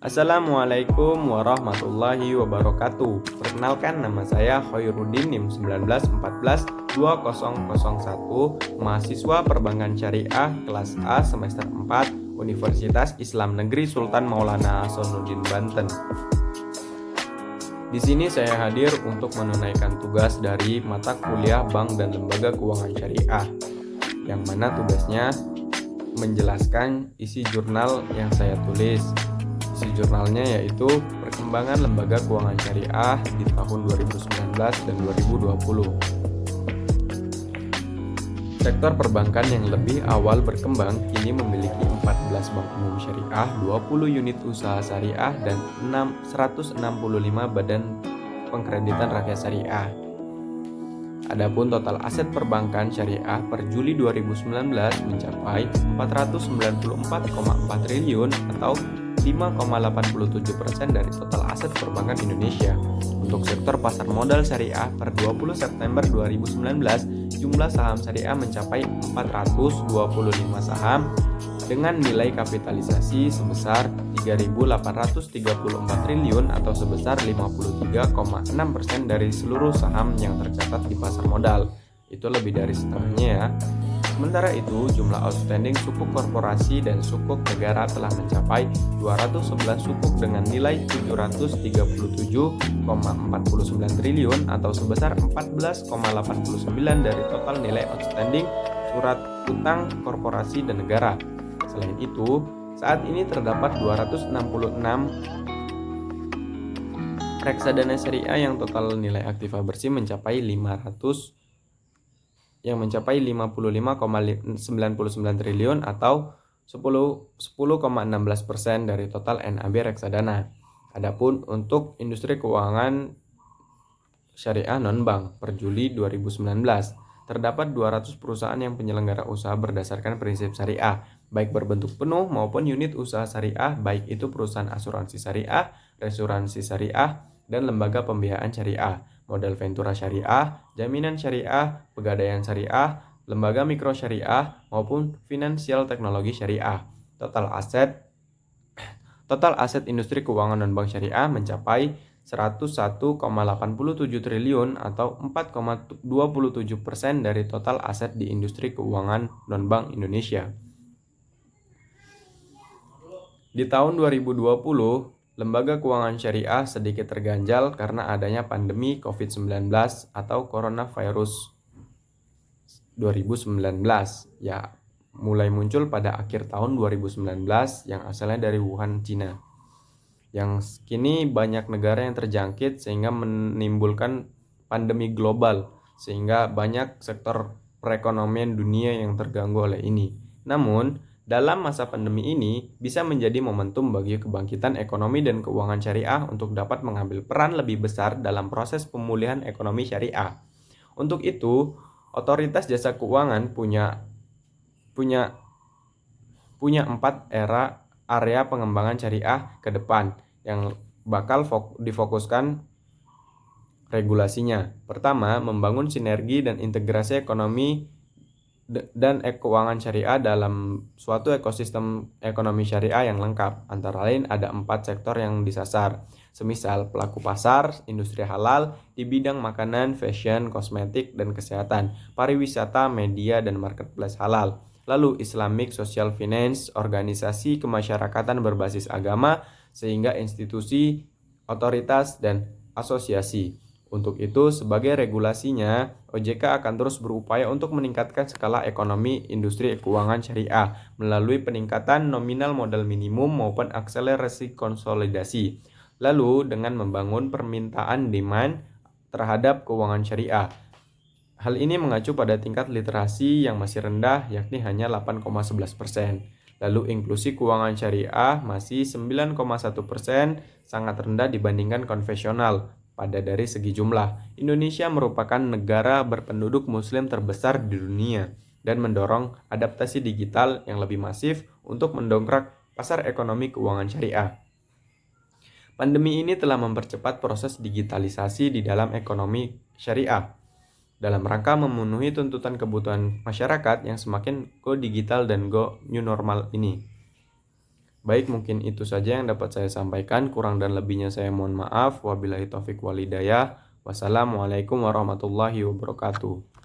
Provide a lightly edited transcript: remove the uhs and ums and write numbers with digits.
Assalamualaikum warahmatullahi wabarakatuh. Perkenalkan, nama saya Khairuddin NIM 1914-2001, mahasiswa Perbankan Syariah kelas A semester 4 Universitas Islam Negeri Sultan Maulana Hasanuddin Banten. Di sini saya hadir untuk menunaikan tugas dari mata kuliah Bank dan Lembaga Keuangan Syariah, yang mana tugasnya menjelaskan isi jurnal yang saya tulis. Isi jurnalnya yaitu perkembangan lembaga keuangan syariah di tahun 2019 dan 2020. Sektor perbankan yang lebih awal berkembang kini memiliki 14 bank umum syariah, 20 unit usaha syariah, dan 165 badan pengkreditan rakyat syariah. Adapun total aset perbankan syariah per Juli 2019 mencapai 494,4 triliun atau 5,87% dari total aset perbankan Indonesia. Untuk sektor pasar modal syariah per 20 September 2019, jumlah saham syariah mencapai 425 saham dengan nilai kapitalisasi sebesar 3.834 triliun atau sebesar 53,6% dari seluruh saham yang tercatat di pasar modal. Itu lebih dari setengahnya ya. Sementara itu, jumlah outstanding sukuk korporasi dan sukuk negara telah mencapai 211 sukuk dengan nilai 737,49 triliun atau sebesar 14,89% dari total nilai outstanding surat utang korporasi dan negara. Selain itu, saat ini terdapat 266 reksadana syariah yang total nilai aktiva bersih mencapai 55,99 triliun atau 10,16% dari total NAB reksadana. Adapun untuk industri keuangan syariah non-bank per Juli 2019, terdapat 200 perusahaan yang penyelenggara usaha berdasarkan prinsip syariah, baik berbentuk penuh maupun unit usaha syariah, baik itu perusahaan asuransi syariah, resuransi syariah, dan lembaga pembiayaan syariah, modal ventura syariah, jaminan syariah, pegadaian syariah, lembaga mikro syariah, maupun finansial teknologi syariah. Total aset industri keuangan non-bank syariah mencapai 101,87 triliun atau 4,27% dari total aset di industri keuangan non-bank Indonesia. Di tahun 2020, lembaga keuangan syariah sedikit terganjal karena adanya pandemi COVID-19 atau coronavirus 2019 ya mulai muncul pada akhir tahun 2019 yang asalnya dari Wuhan, Cina. Yang kini banyak negara yang terjangkit sehingga menimbulkan pandemi global, sehingga banyak sektor perekonomian dunia yang terganggu oleh ini. Namun, dalam masa pandemi ini bisa menjadi momentum bagi kebangkitan ekonomi dan keuangan syariah untuk dapat mengambil peran lebih besar dalam proses pemulihan ekonomi syariah. Untuk itu, Otoritas Jasa Keuangan punya 4 area pengembangan syariah ke depan yang bakal difokuskan regulasinya. Pertama, membangun sinergi dan integrasi ekonomi dan keuangan syariah dalam suatu ekosistem ekonomi syariah yang lengkap. Antara lain ada 4 sektor yang disasar, semisal pelaku pasar, industri halal di bidang makanan, fashion, kosmetik, dan kesehatan, pariwisata, media, dan marketplace halal. Lalu Islamic Social Finance, organisasi kemasyarakatan berbasis agama, sehingga institusi, otoritas, dan asosiasi. Untuk itu, sebagai regulasinya, OJK akan terus berupaya untuk meningkatkan skala ekonomi industri keuangan syariah melalui peningkatan nominal modal minimum maupun akselerasi konsolidasi. Lalu, dengan membangun permintaan demand terhadap keuangan syariah. Hal ini mengacu pada tingkat literasi yang masih rendah, yakni hanya 8,11%. Lalu inklusi keuangan syariah masih 9,1%, sangat rendah dibandingkan konvensional. Pada dari segi jumlah, Indonesia merupakan negara berpenduduk muslim terbesar di dunia dan mendorong adaptasi digital yang lebih masif untuk mendongkrak pasar ekonomi keuangan syariah. Pandemi ini telah mempercepat proses digitalisasi di dalam ekonomi syariah dalam rangka memenuhi tuntutan kebutuhan masyarakat yang semakin go digital dan go new normal ini. Baik, mungkin itu saja yang dapat saya sampaikan. Kurang dan lebihnya saya mohon maaf. Wabillahi taufik walhidayah. Wassalamualaikum warahmatullahi wabarakatuh.